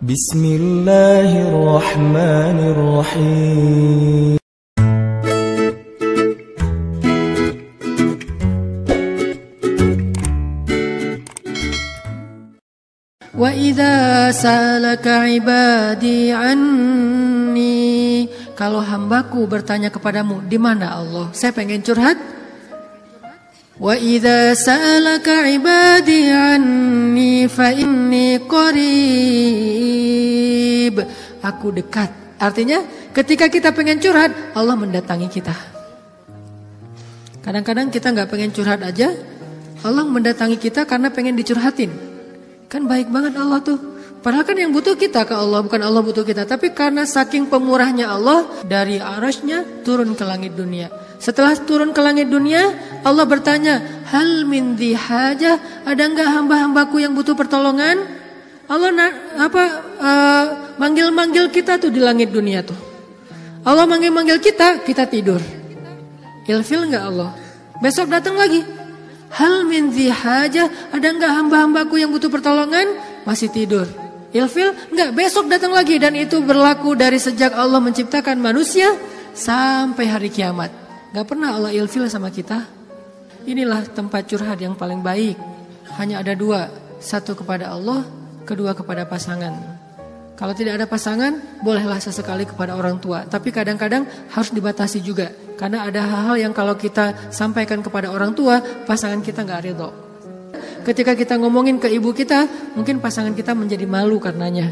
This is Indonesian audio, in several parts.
Bismillahirrahmanirrahim. Wa idza sa'alaka ibadi anni, kalau hambaku bertanya kepadamu, di mana Allah? Saya pengen curhat. Wa idza sa'alaka ibadi anni fa inni qarib. Aku dekat. Artinya ketika kita pengen curhat, Allah mendatangi kita. Kadang-kadang kita nggak pengen curhat aja, Allah mendatangi kita karena pengen dicurhatin. Kan baik banget Allah tuh. Padahal kan yang butuh kita ke Allah, bukan Allah butuh kita. Tapi karena saking pemurahnya Allah, dari arasy-Nya turun ke langit dunia. Setelah turun ke langit dunia, Allah bertanya, hal min dhi hajah, ada enggak hamba-hambaku yang butuh pertolongan? Allah manggil-manggil kita tuh di langit dunia tuh. Allah manggil-manggil kita, kita tidur. Ilfil enggak Allah? Besok datang lagi. Hal min dhi hajah, ada enggak hamba-hambaku yang butuh pertolongan? Masih tidur. Ilfil? Enggak, besok datang lagi. Dan itu berlaku dari sejak Allah menciptakan manusia sampai hari kiamat. Enggak pernah Allah ilfil sama kita. Inilah tempat curhat yang paling baik. Hanya ada dua. Satu kepada Allah, kedua kepada pasangan. Kalau tidak ada pasangan, bolehlah sesekali kepada orang tua. Tapi kadang-kadang harus dibatasi juga. Karena ada hal-hal yang kalau kita sampaikan kepada orang tua, pasangan kita gak ridho. Ketika kita ngomongin ke ibu kita, mungkin pasangan kita menjadi malu karenanya.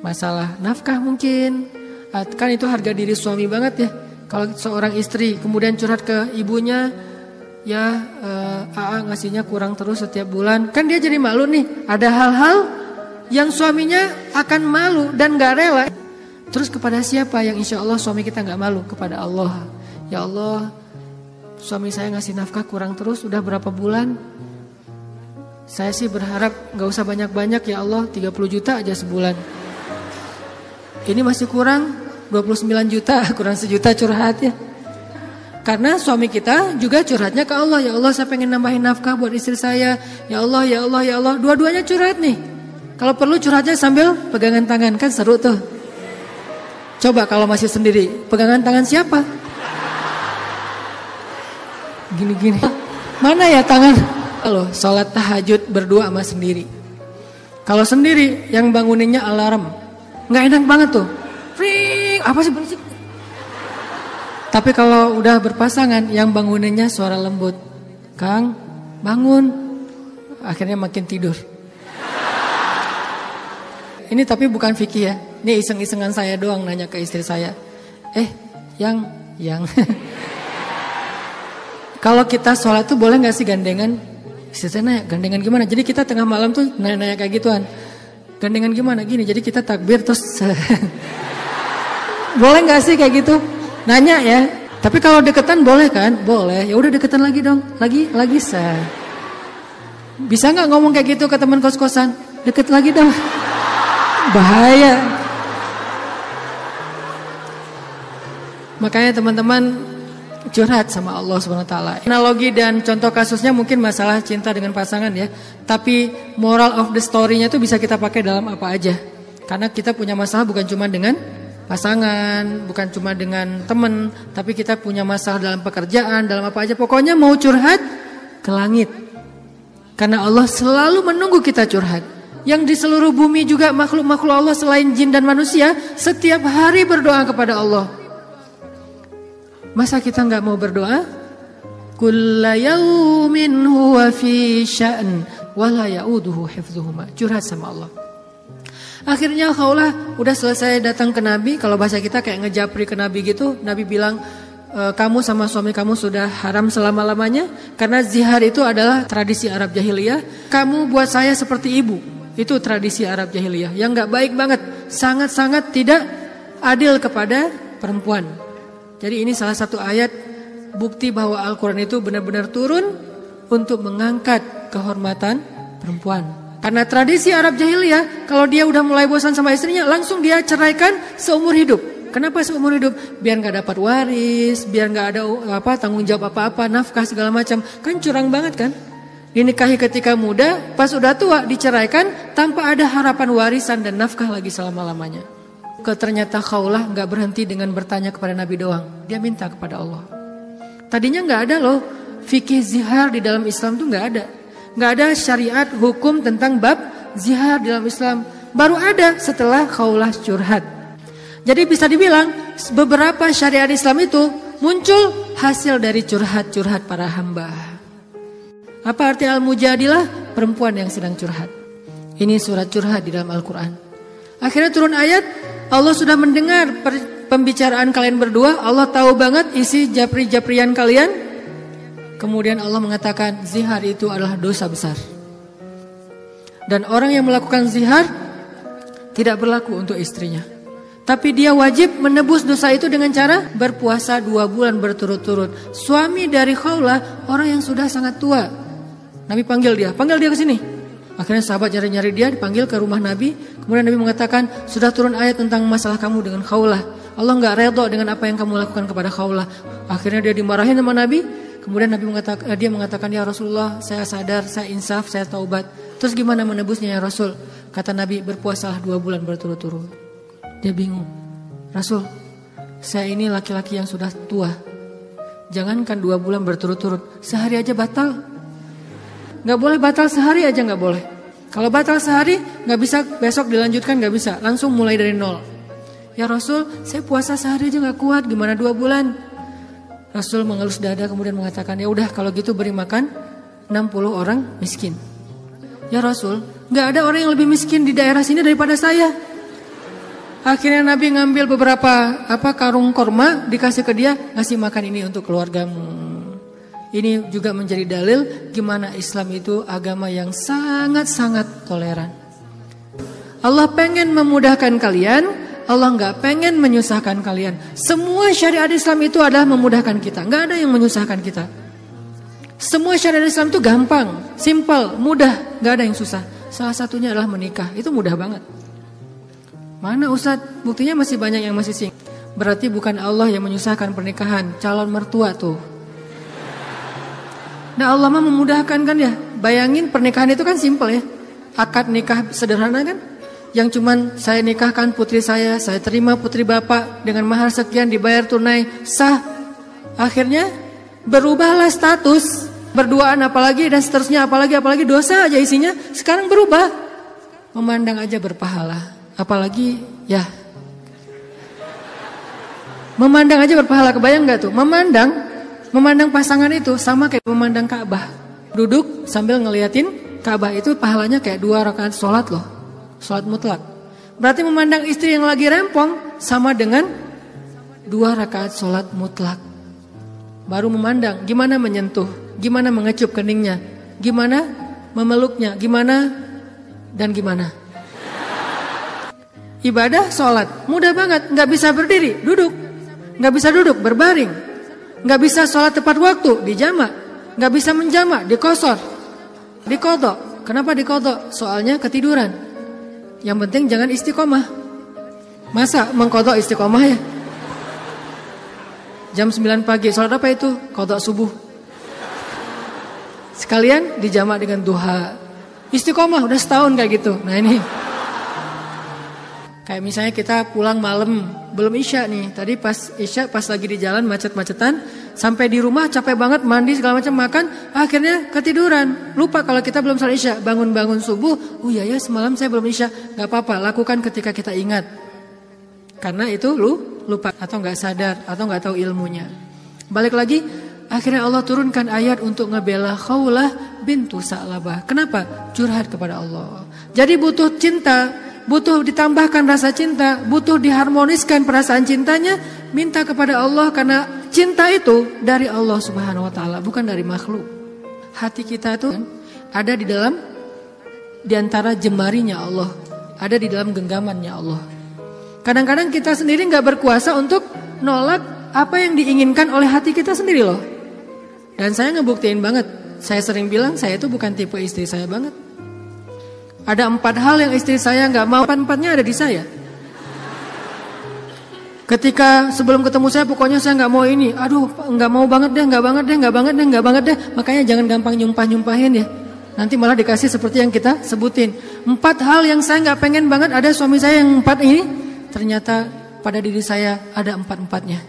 Masalah nafkah mungkin. Kan itu harga diri suami banget ya. Kalau seorang istri kemudian curhat ke ibunya, ya AA ngasihnya kurang terus setiap bulan. Kan dia jadi malu nih. Ada hal-hal yang suaminya akan malu dan gak rela. Terus kepada siapa yang insya Allah suami kita gak malu? Kepada Allah. Ya Allah, suami saya ngasih nafkah kurang terus udah berapa bulan. Saya sih berharap gak usah banyak-banyak ya Allah, 30 juta aja sebulan. Ini masih kurang 29 juta, kurang sejuta curhat ya. Karena suami kita juga curhatnya ke Allah. Ya Allah, saya pengen nambahin nafkah buat istri saya. Ya Allah, ya Allah, ya Allah. Dua-duanya curhat nih. Kalau perlu curhatnya sambil pegangan tangan, kan seru tuh. Coba kalau masih sendiri, pegangan tangan siapa? Gini-gini. Mana ya tangan? Kalau sholat tahajud berdua sama sendiri. Kalau sendiri, yang banguninnya alarm. Nggak enak banget tuh. Ring, apa sih berisik? Tapi kalau udah berpasangan, yang banguninnya suara lembut. Kang, bangun. Akhirnya makin tidur. Ini tapi bukan fikih ya. Ini iseng-isengan saya doang nanya ke istri saya. Yang. Kalau kita sholat tuh boleh gak sih gandengan? Istri saya nanya, gandengan gimana? Jadi kita tengah malam tuh nanya kayak gituan. Gandengan gimana? Gini, jadi kita takbir terus. Boleh gak sih kayak gitu? Nanya ya. Tapi kalau deketan boleh kan? Boleh. Ya udah deketan lagi dong. Lagi sah. Bisa gak ngomong kayak gitu ke teman kos-kosan? Deket lagi dong. Bahaya. Makanya teman-teman curhat sama Allah SWT. Analogi dan contoh kasusnya mungkin masalah cinta dengan pasangan ya. Tapi moral of the story-nya itu bisa kita pakai dalam apa aja. Karena kita punya masalah bukan cuma dengan pasangan, bukan cuma dengan teman, tapi kita punya masalah dalam pekerjaan, dalam apa aja. Pokoknya mau curhat ke langit. Karena Allah selalu menunggu kita curhat. Yang di seluruh bumi juga makhluk-makhluk Allah selain jin dan manusia setiap hari berdoa kepada Allah. Masa kita nggak mau berdoa? Kulla yaumin huwa fi sya'n wa la ya'uduhu hifdzuhuma. Curhat sama Allah. Akhirnya Khawlah udah selesai datang ke Nabi. Kalau bahasa kita kayak ngejapri ke Nabi gitu. Nabi bilang, kamu sama suami kamu sudah haram selama-lamanya. Karena zihar itu adalah tradisi Arab jahiliyah. Kamu buat saya seperti ibu. Itu tradisi Arab jahiliyah yang gak baik banget. Sangat-sangat tidak adil kepada perempuan. Jadi ini salah satu ayat bukti bahwa Al-Quran itu benar-benar turun untuk mengangkat kehormatan perempuan. Karena tradisi Arab jahiliyah, kalau dia udah mulai bosan sama istrinya, langsung dia ceraikan seumur hidup. Kenapa seumur hidup? Biar gak dapat waris, biar gak ada tanggung jawab apa-apa, nafkah segala macam. Kan curang banget kan? Dinikahi ketika muda, pas udah tua diceraikan tanpa ada harapan warisan dan nafkah lagi selama-lamanya. Ternyata Khawlah gak berhenti dengan bertanya kepada Nabi doang. Dia minta kepada Allah. Tadinya gak ada loh fikih zihar di dalam Islam tuh gak ada. Gak ada syariat hukum tentang bab zihar di dalam Islam. Baru ada setelah Khawlah curhat. Jadi bisa dibilang beberapa syariat Islam itu muncul hasil dari curhat-curhat para hamba. Apa arti al-mujadilah? Perempuan yang sedang curhat. Ini surat curhat di dalam Al-Quran. Akhirnya turun ayat, Allah sudah mendengar pembicaraan kalian berdua. Allah tahu banget isi japri-japrian kalian. Kemudian Allah mengatakan zihar itu adalah dosa besar. Dan orang yang melakukan zihar tidak berlaku untuk istrinya. Tapi dia wajib menebus dosa itu dengan cara berpuasa 2 bulan berturut-turut. Suami dari Khawlah orang yang sudah sangat tua. Nabi panggil dia ke sini. Akhirnya sahabat nyari-nyari dia, dipanggil ke rumah Nabi. Kemudian Nabi mengatakan, sudah turun ayat tentang masalah kamu dengan Khawlah. Allah gak redha dengan apa yang kamu lakukan kepada Khawlah. Akhirnya dia dimarahin sama Nabi. Kemudian dia mengatakan, ya Rasulullah, saya sadar, saya insaf, saya taubat. Terus gimana menebusnya ya Rasul? Kata Nabi, berpuasalah 2 bulan berturut-turut. Dia bingung. Rasul, saya ini laki-laki yang sudah tua. Jangankan 2 bulan berturut-turut, sehari aja batal. Gak boleh batal sehari aja gak boleh. Kalau batal sehari gak bisa besok dilanjutkan, gak bisa. Langsung mulai dari nol. Ya Rasul, saya puasa sehari aja gak kuat, gimana 2 bulan? Rasul mengelus dada kemudian mengatakan, ya udah kalau gitu beri makan 60 orang miskin. Ya Rasul, gak ada orang yang lebih miskin di daerah sini daripada saya. Akhirnya Nabi ngambil beberapa karung korma, dikasih ke dia, ngasih makan ini untuk keluargamu. Ini juga menjadi dalil gimana Islam itu agama yang sangat-sangat toleran. Allah pengen memudahkan kalian, Allah gak pengen menyusahkan kalian. Semua syariat Islam itu adalah memudahkan kita, gak ada yang menyusahkan kita. Semua syariat Islam itu gampang, simple, mudah, gak ada yang susah. Salah satunya adalah menikah, itu mudah banget. Mana Ustadz? Buktinya masih banyak yang masih single. Berarti bukan Allah yang menyusahkan pernikahan, calon mertua tuh. Nah Allah mah memudahkan kan ya. Bayangin pernikahan itu kan simple ya. Akad nikah sederhana kan. Yang cuman saya nikahkan putri saya terima putri bapak dengan mahar sekian dibayar tunai, sah. Akhirnya berubahlah status, berduaan apalagi dan seterusnya apalagi dosa aja isinya. Sekarang berubah, memandang aja berpahala. Apalagi ya, memandang aja berpahala. Kebayang gak tuh? Memandang pasangan itu sama kayak memandang Ka'bah. Duduk sambil ngeliatin Ka'bah itu pahalanya kayak 2 rakaat sholat loh. Sholat mutlak. Berarti memandang istri yang lagi rempong sama dengan 2 rakaat sholat mutlak. Baru memandang gimana menyentuh, gimana mengecup keningnya, gimana memeluknya, gimana dan gimana. Ibadah sholat mudah banget, gak bisa berdiri, duduk. Gak bisa duduk, berbaring. Gak bisa sholat tepat waktu, dijamak. Gak bisa menjamak, dikosor, dikodok. Kenapa dikodok? Soalnya ketiduran. Yang penting jangan istiqomah. Masa mengkodok istiqomah ya? Jam 9 pagi, sholat apa itu? Kodok subuh. Sekalian dijamak dengan duha. Istiqomah udah setahun kayak gitu. Nah ini, kayak misalnya kita pulang malam, belum isya nih. Tadi pas isya, pas lagi di jalan macet-macetan, sampai di rumah capek banget, mandi segala macam, makan, akhirnya ketiduran. Lupa kalau kita belum salat isya, bangun-bangun subuh, oh iya ya semalam saya belum isya. Gak apa-apa, lakukan ketika kita ingat. Karena itu lupa atau gak sadar atau gak tahu ilmunya. Balik lagi, akhirnya Allah turunkan ayat untuk ngebela Khawlah bintu Sa'labah. Kenapa? Curhat kepada Allah. Jadi butuh cinta, butuh ditambahkan rasa cinta, butuh diharmoniskan perasaan cintanya, minta kepada Allah karena cinta itu dari Allah Subhanahu wa taala, bukan dari makhluk. Hati kita itu ada di antara jemarinya Allah, ada di dalam genggamannya Allah. Kadang-kadang kita sendiri gak berkuasa untuk nolak apa yang diinginkan oleh hati kita sendiri loh. Dan saya ngebuktiin banget, saya sering bilang saya itu bukan tipe istri saya banget. Ada 4 hal yang istri saya gak mau, 4-4-nya ada di saya. Ketika sebelum ketemu saya pokoknya saya gak mau ini. Aduh gak mau banget deh, gak banget deh. Makanya jangan gampang nyumpah-nyumpahin ya. Nanti malah dikasih seperti yang kita sebutin. 4 hal yang saya nggak pengen banget ada suami saya yang 4 ini. Ternyata pada diri saya ada 4-4-nya.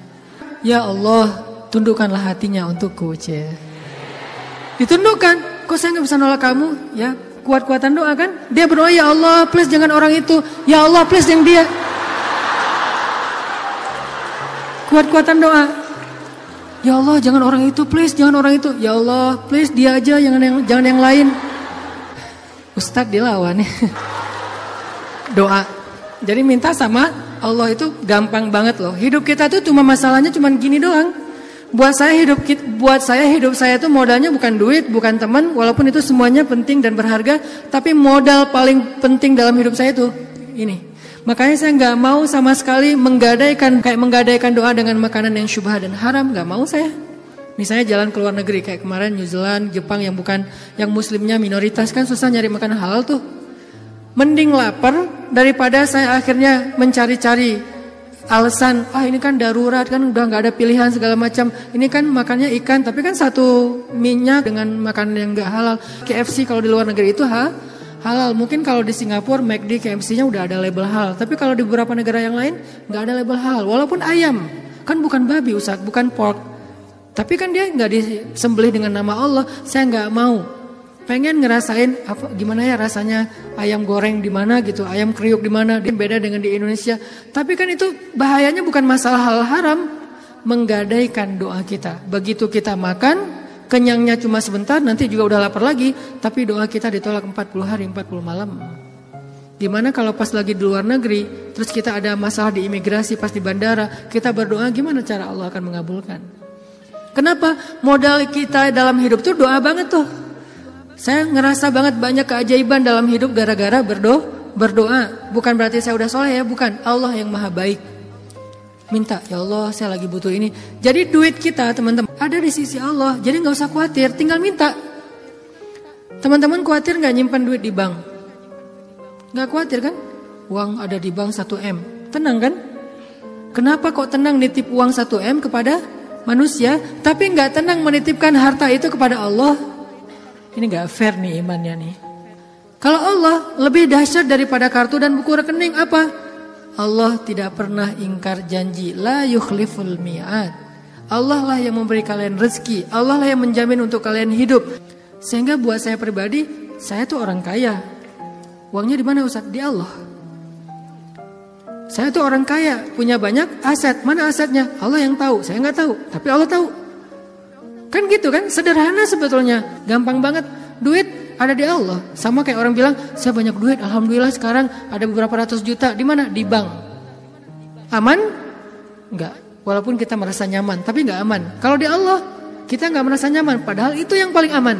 Ya Allah, tundukkanlah hatinya untukku. Ditundukkan. Kok saya nggak bisa nolak kamu? Ya, kuat-kuatan doa kan. Dia berdoa, ya Allah please jangan orang itu. Ya Allah please yang dia. Kuat-kuatan doa. Ya Allah jangan orang itu please, jangan orang itu. Ya Allah please dia aja, jangan yang lain. Ustadz dilawan ya. Doa. Jadi minta sama Allah itu gampang banget loh. Hidup kita tuh cuma masalahnya cuma gini doang. Buat saya hidup saya itu modalnya bukan duit, bukan teman, walaupun itu semuanya penting dan berharga, tapi modal paling penting dalam hidup saya itu ini. Makanya saya nggak mau sama sekali menggadaikan doa dengan makanan yang syubhat dan haram, nggak mau saya. Misalnya jalan ke luar negeri kayak kemarin New Zealand, Jepang yang muslimnya minoritas kan susah nyari makanan halal tuh. Mending lapar daripada saya akhirnya mencari-cari alasan, ini kan darurat kan udah nggak ada pilihan segala macam. Ini kan makannya ikan tapi kan satu minyak dengan makanan yang nggak halal. KFC kalau di luar negeri itu halal. Mungkin kalau di Singapura McD KFC-nya udah ada label halal. Tapi kalau di beberapa negara yang lain nggak ada label halal. Walaupun ayam kan bukan babi Ustaz, bukan pork. Tapi kan dia nggak disembelih dengan nama Allah. Saya nggak mau. Pengen ngerasain gimana ya rasanya ayam goreng di mana gitu, ayam kriuk di mana. Dia beda dengan di Indonesia. Tapi kan itu bahayanya bukan masalah hal haram, menggadaikan doa kita. Begitu kita makan, kenyangnya cuma sebentar, nanti juga udah lapar lagi, tapi doa kita ditolak 40 hari 40 malam. Gimana kalau pas lagi di luar negeri, terus kita ada masalah di imigrasi pas di bandara, kita berdoa gimana cara Allah akan mengabulkan? Kenapa? Modal kita dalam hidup tuh doa banget tuh. Saya ngerasa banget banyak keajaiban dalam hidup gara-gara berdoa. Bukan berarti saya udah soleh ya, bukan. Allah yang maha baik. Minta, ya Allah saya lagi butuh ini. Jadi duit kita teman-teman ada di sisi Allah. Jadi gak usah khawatir, tinggal minta. Teman-teman khawatir gak nyimpan duit di bank? Gak khawatir kan? Uang ada di bank 1M. Tenang kan? Kenapa kok tenang nitip uang 1M kepada manusia, tapi gak tenang menitipkan harta itu kepada Allah? Ini gak fair nih imannya nih. Kalau Allah lebih dahsyat daripada kartu dan buku rekening apa? Allah tidak pernah ingkar janji. La yukhliful mi'ad. Allah lah yang memberi kalian rezeki. Allah lah yang menjamin untuk kalian hidup. Sehingga buat saya pribadi, saya tuh orang kaya. Uangnya di mana Ustaz? Di Allah. Saya tuh orang kaya, punya banyak aset. Mana asetnya? Allah yang tahu. Saya nggak tahu, tapi Allah tahu. Kan gitu kan? Sederhana sebetulnya. Gampang banget. Duit ada di Allah. Sama kayak orang bilang, saya banyak duit, alhamdulillah sekarang ada beberapa ratus juta. Di mana? Di bank. Aman? Enggak. Walaupun kita merasa nyaman, tapi enggak aman. Kalau di Allah, kita enggak merasa nyaman. Padahal itu yang paling aman.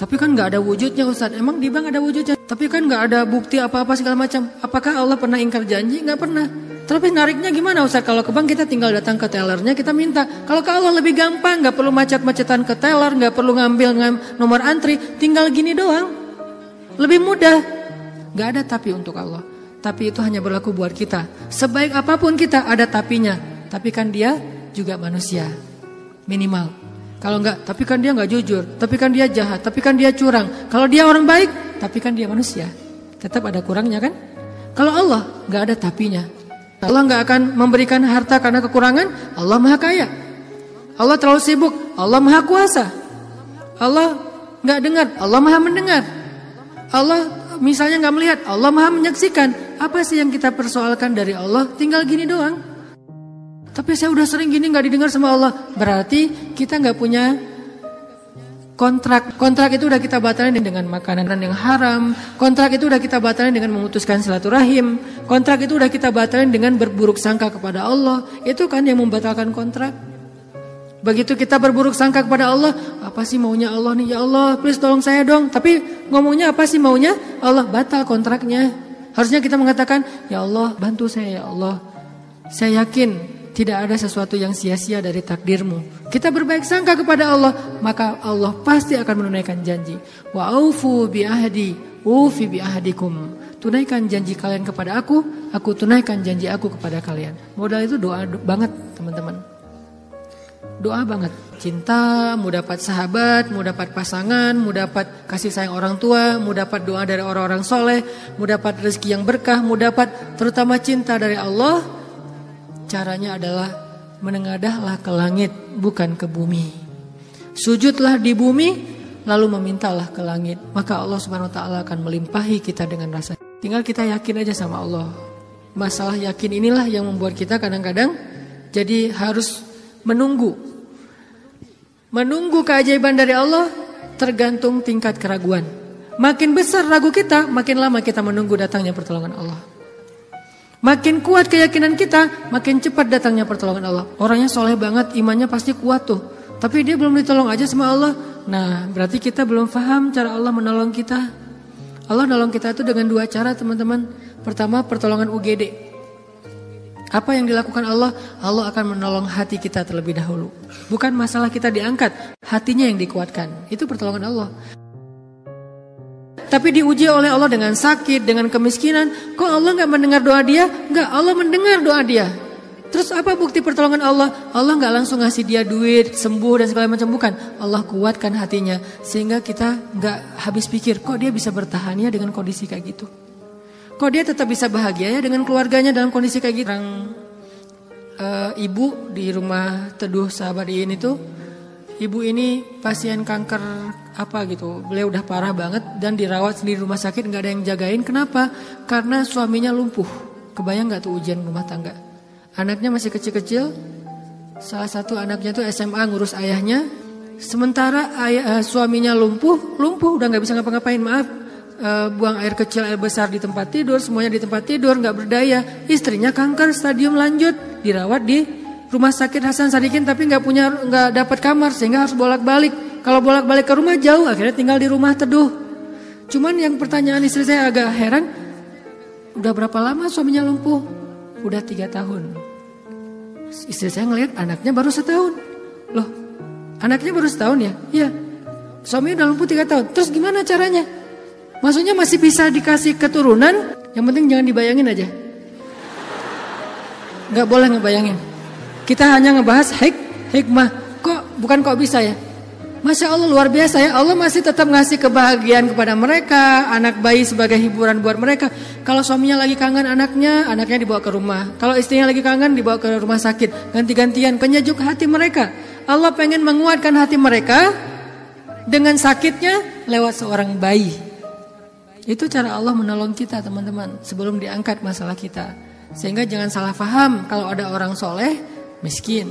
Tapi kan enggak ada wujudnya Ustaz. Emang di bank ada wujudnya. Tapi kan enggak ada bukti apa-apa segala macam. Apakah Allah pernah ingkar janji? Enggak pernah. Tapi nariknya gimana Ustaz? Kalau ke bank kita tinggal datang ke tellernya, kita minta. Kalau ke Allah lebih gampang, gak perlu macet-macetan ke teller, gak perlu ngambil nomor antri, tinggal gini doang. Lebih mudah. Gak ada tapi untuk Allah. Tapi itu hanya berlaku buat kita. Sebaik apapun kita ada tapinya. Tapi kan dia juga manusia. Minimal. Kalau enggak, tapi kan dia gak jujur. Tapi kan dia jahat. Tapi kan dia curang. Kalau dia orang baik, tapi kan dia manusia. Tetap ada kurangnya kan? Kalau Allah gak ada tapinya. Allah gak akan memberikan harta karena kekurangan. Allah maha kaya. Allah terlalu sibuk. Allah maha kuasa. Allah gak dengar. Allah maha mendengar. Allah misalnya gak melihat. Allah maha menyaksikan. Apa sih yang kita persoalkan dari Allah? Tinggal gini doang. Tapi saya udah sering gini gak didengar sama Allah. Berarti kita gak punya kontrak. Kontrak itu udah kita batalin dengan makanan yang haram. Kontrak itu udah kita batalin dengan memutuskan silaturahim. Kontrak itu udah kita batalin dengan berburuk sangka kepada Allah. Itu kan yang membatalkan kontrak. Begitu kita berburuk sangka kepada Allah, apa sih maunya Allah nih? Ya Allah, please tolong saya dong. Tapi ngomongnya apa sih maunya? Allah, batal kontraknya. Harusnya kita mengatakan, ya Allah, bantu saya ya Allah. Saya yakin tidak ada sesuatu yang sia-sia dari takdirmu. Kita berbaik sangka kepada Allah, maka Allah pasti akan menunaikan janji. Wa aufu bi ahdi, ufi bi ahdikum. Tunaikan janji kalian kepada aku tunaikan janji aku kepada kalian. Modal itu doa banget teman-teman. Doa banget. Cinta, mau dapat sahabat, mau dapat pasangan, mau dapat kasih sayang orang tua, mau dapat doa dari orang-orang soleh, mau dapat rezeki yang berkah, mau dapat terutama cinta dari Allah. Caranya adalah menengadahlah ke langit, bukan ke bumi. Sujudlah di bumi, lalu memintalah ke langit. Maka Allah Subhanahu wa ta'ala akan melimpahi kita dengan rasa. Tinggal kita yakin aja sama Allah. Masalah yakin inilah yang membuat kita kadang-kadang jadi harus menunggu keajaiban dari Allah tergantung tingkat keraguan. Makin besar ragu kita, makin lama kita menunggu datangnya pertolongan Allah. Makin kuat keyakinan kita, makin cepat datangnya pertolongan Allah. Orangnya soleh banget, imannya pasti kuat tuh. Tapi dia belum ditolong aja sama Allah. Nah, berarti kita belum paham cara Allah menolong kita. Allah nolong kita itu dengan 2 cara, teman-teman. Pertama, pertolongan UGD. Apa yang dilakukan Allah? Allah akan menolong hati kita terlebih dahulu. Bukan masalah kita diangkat, hatinya yang dikuatkan. Itu pertolongan Allah. Tapi diuji oleh Allah dengan sakit, dengan kemiskinan. Kok Allah gak mendengar doa dia? Enggak, Allah mendengar doa dia. Terus apa bukti pertolongan Allah? Allah gak langsung ngasih dia duit, sembuh dan segala macam. Bukan, Allah kuatkan hatinya. Sehingga kita gak habis pikir, kok dia bisa bertahan ya dengan kondisi kayak gitu. Kok dia tetap bisa bahagia ya dengan keluarganya dalam kondisi kayak gitu. Ibu di rumah Teduh Sahabat Iin itu, ibu ini pasien kanker apa gitu. Beliau udah parah banget dan dirawat di rumah sakit, gak ada yang jagain. Kenapa? Karena suaminya lumpuh. Kebayang gak tuh ujian rumah tangga? Anaknya masih kecil-kecil. Salah satu anaknya tuh SMA ngurus ayahnya. Sementara suaminya lumpuh udah gak bisa ngapa-ngapain, maaf. Buang air kecil, air besar di tempat tidur, semuanya di tempat tidur, gak berdaya. Istrinya kanker stadium lanjut, dirawat di rumah sakit Hasan Sadikin, tapi gak dapat kamar sehingga harus bolak-balik. Kalau bolak-balik ke rumah jauh, akhirnya tinggal di rumah Teduh. Cuman yang pertanyaan istri saya agak heran, udah berapa lama suaminya lumpuh? Udah 3 tahun. Istri saya ngelihat anaknya baru 1 tahun. Loh, anaknya baru 1 tahun ya? Iya. Suaminya udah lumpuh 3 tahun. Terus gimana caranya? Maksudnya masih bisa dikasih keturunan, yang penting jangan dibayangin aja. Gak boleh ngebayangin. Kita hanya ngebahas hikmah. Kok bisa ya? Masya Allah luar biasa ya. Allah masih tetap ngasih kebahagiaan kepada mereka. Anak bayi sebagai hiburan buat mereka. Kalau suaminya lagi kangen anaknya dibawa ke rumah. Kalau istrinya lagi kangen dibawa ke rumah sakit. Ganti-gantian penyejuk hati mereka. Allah pengen menguatkan hati mereka dengan sakitnya lewat seorang bayi. Itu cara Allah menolong kita, teman-teman, sebelum diangkat masalah kita. Sehingga jangan salah paham, kalau ada orang soleh miskin,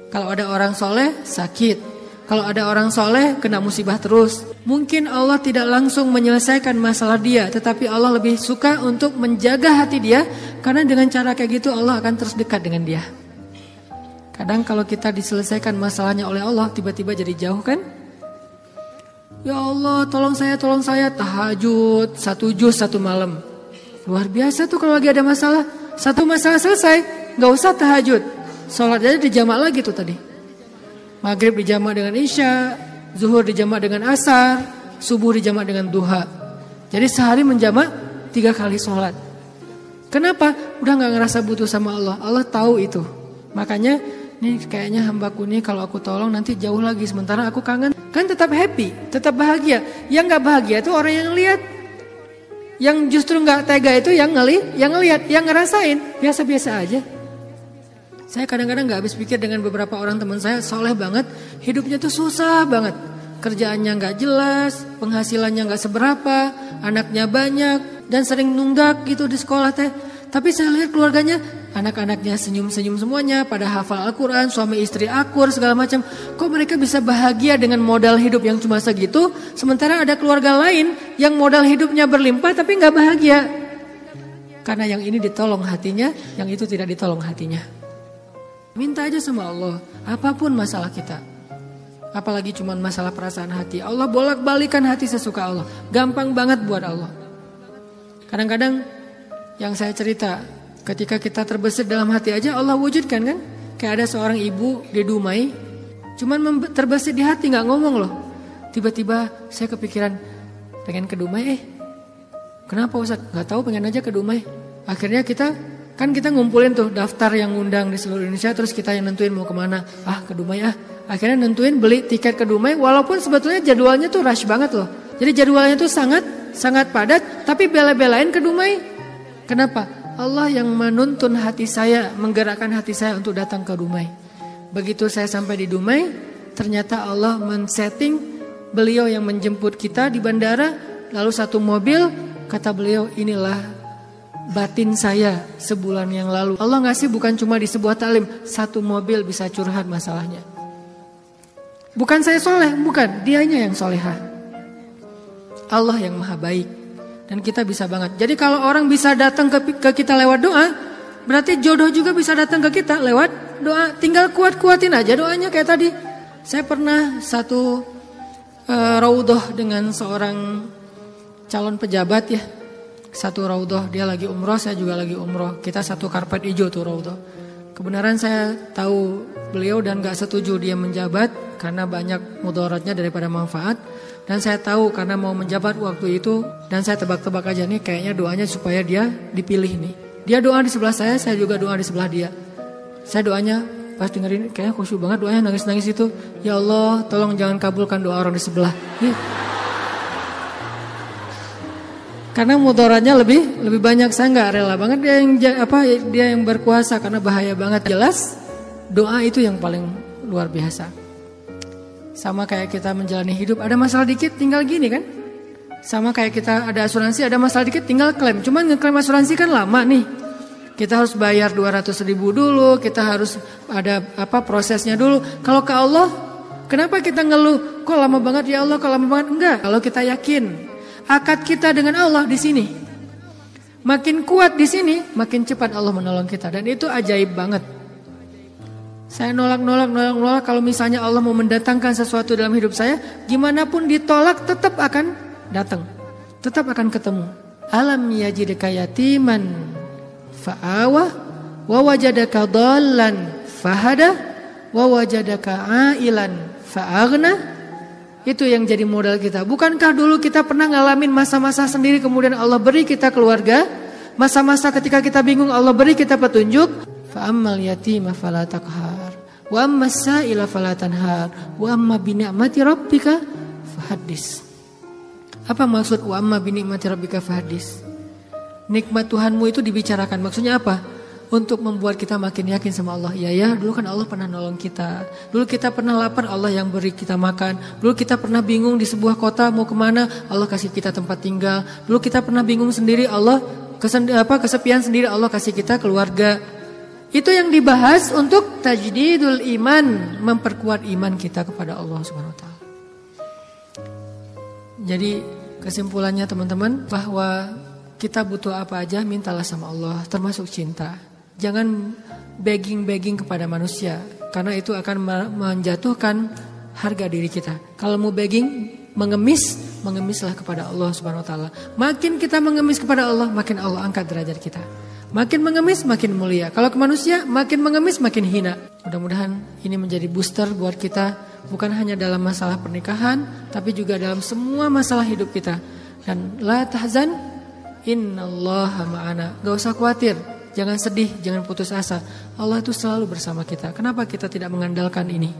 kalau ada orang soleh sakit, kalau ada orang soleh kena musibah terus. Mungkin Allah tidak langsung menyelesaikan masalah dia, tetapi Allah lebih suka untuk menjaga hati dia. Karena dengan cara kayak gitu Allah akan terus dekat dengan dia. Kadang kalau kita diselesaikan masalahnya oleh Allah, tiba-tiba jadi jauh kan? Ya Allah tolong saya tahajud 1 juz 1 malam. Luar biasa tuh kalau lagi ada masalah. 1 masalah selesai, gak usah tahajud. Sholat aja dijamak lagi tuh tadi. Maghrib dijamak dengan isya, zuhur dijamak dengan asar, subuh dijamak dengan duha. Jadi sehari menjamak 3 kali sholat. Kenapa? Udah gak ngerasa butuh sama Allah. Allah tahu itu. Makanya ini kayaknya hambaku nih kalau aku tolong nanti jauh lagi. Sementara aku kangen. Kan tetap happy, tetap bahagia. Yang gak bahagia itu orang yang lihat. Yang justru gak tega itu yang ngelihat, yang ngerasain. Biasa-biasa aja. Saya kadang-kadang gak habis pikir dengan beberapa orang teman saya. Soleh banget, hidupnya tuh susah banget. Kerjaannya gak jelas, penghasilannya gak seberapa, anaknya banyak, dan sering nunggak gitu di sekolah teh. Tapi saya lihat keluarganya, anak-anaknya senyum-senyum semuanya, pada hafal Al-Quran, suami istri akur segala macam. Kok mereka bisa bahagia dengan modal hidup yang cuma segitu, sementara ada keluarga lain yang modal hidupnya berlimpah tapi gak bahagia. Karena yang ini ditolong hatinya, yang itu tidak ditolong hatinya. Minta aja sama Allah, apapun masalah kita. Apalagi cuma masalah perasaan hati. Allah bolak-balikan hati sesuka Allah. Gampang banget buat Allah. Kadang-kadang yang saya cerita, ketika kita terbesit dalam hati aja Allah wujudkan kan. Kayak ada seorang ibu di Dumai, cuman terbesit di hati gak ngomong loh. Tiba-tiba saya kepikiran pengen ke Dumai. Kenapa Ustaz? Gak tahu, pengen aja ke Dumai. Akhirnya kita Kan kita ngumpulin tuh daftar yang ngundang di seluruh Indonesia, terus kita yang nentuin mau kemana. Ke Dumai Akhirnya nentuin beli tiket ke Dumai, walaupun sebetulnya jadwalnya tuh rush banget loh. Jadi jadwalnya tuh sangat padat, tapi bela-belain ke Dumai. Kenapa? Allah yang menuntun hati saya, menggerakkan hati saya untuk datang ke Dumai. Begitu saya sampai di Dumai, ternyata Allah men-setting beliau yang menjemput kita di bandara, lalu satu mobil, kata beliau, inilah batin saya sebulan yang lalu. Allah ngasih bukan cuma di sebuah taklim, satu mobil bisa curhat masalahnya. Bukan saya soleh, bukan, dianya yang solehah. Allah yang maha baik. Dan kita bisa banget. Jadi kalau orang bisa datang ke kita lewat doa, berarti jodoh juga bisa datang ke kita lewat doa. Tinggal kuat-kuatin aja doanya kayak tadi. Saya pernah satu raudhah dengan seorang calon pejabat ya. Satu raudhah, dia lagi umroh, saya juga lagi umroh. Kita satu karpet hijau tuh raudhah. Kebenaran saya tahu beliau dan gak setuju dia menjabat karena banyak mudaratnya daripada manfaat. Dan saya tahu karena mau menjabat waktu itu, dan saya tebak-tebak aja nih kayaknya doanya supaya dia dipilih nih. Dia doa di sebelah saya juga doa di sebelah dia. Saya doanya pas dengerin kayaknya khusyuk banget doanya, nangis-nangis itu. Ya Allah, tolong jangan kabulkan doa orang di sebelah. Karena mudaratnya lebih banyak, saya nggak rela banget dia yang berkuasa karena bahaya banget. Jelas doa itu yang paling luar biasa. Sama kayak kita menjalani hidup, ada masalah dikit tinggal gini kan. Sama kayak kita ada asuransi, ada masalah dikit tinggal klaim. Cuman ngeklaim asuransi kan lama nih. Kita harus bayar 200.000 dulu, kita harus ada prosesnya dulu. Kalau ke Allah, kenapa kita ngeluh? Kok lama banget ya Allah, kok lama banget? Enggak, kalau kita yakin akad kita dengan Allah di sini, makin kuat di sini, makin cepat Allah menolong kita. Dan itu ajaib banget. Saya nolak. Kalau misalnya Allah mau mendatangkan sesuatu dalam hidup saya, gimana pun ditolak tetap akan datang, tetap akan ketemu. Alam yajidka yatiman fa'awah, wa wajadaka dhallan fahada, wa wajadaka ailan fa'aghna. Itu yang jadi modal kita. Bukankah dulu kita pernah ngalamin masa-masa sendiri kemudian Allah beri kita keluarga? Masa-masa ketika kita bingung Allah beri kita petunjuk. Fa ammal yatima fala taqhar, wa ammas sa'ila fala tanhar, wa amma bi ni'mati rabbika fahaddis. Apa maksud wa amma bi ni'mati rabbika fahaddis? Nikmat Tuhanmu itu dibicarakan. Maksudnya apa? Untuk membuat kita makin yakin sama Allah. Ya, dulu kan Allah pernah nolong kita. Dulu kita pernah lapar, Allah yang beri kita makan. Dulu kita pernah bingung di sebuah kota mau kemana, Allah kasih kita tempat tinggal. Dulu kita pernah bingung sendiri, Allah kesepian sendiri, Allah kasih kita keluarga. Itu yang dibahas untuk tajdidul iman, memperkuat iman kita kepada Allah Subhanahu wa taala. Jadi kesimpulannya teman-teman, bahwa kita butuh apa aja mintalah sama Allah, termasuk cinta. Jangan begging kepada manusia, karena itu akan menjatuhkan harga diri kita. Kalau mau begging, mengemislah kepada Allah Subhanahu wa taala. Makin kita mengemis kepada Allah, makin Allah angkat derajat kita. Makin mengemis, makin mulia. Kalau ke manusia, makin mengemis, makin hina. Mudah-mudahan ini menjadi booster buat kita, bukan hanya dalam masalah pernikahan, tapi juga dalam semua masalah hidup kita. Dan la tahzan, innallaha ma'ana. Gak usah khawatir, jangan sedih, jangan putus asa. Allah itu selalu bersama kita. Kenapa kita tidak mengandalkan ini?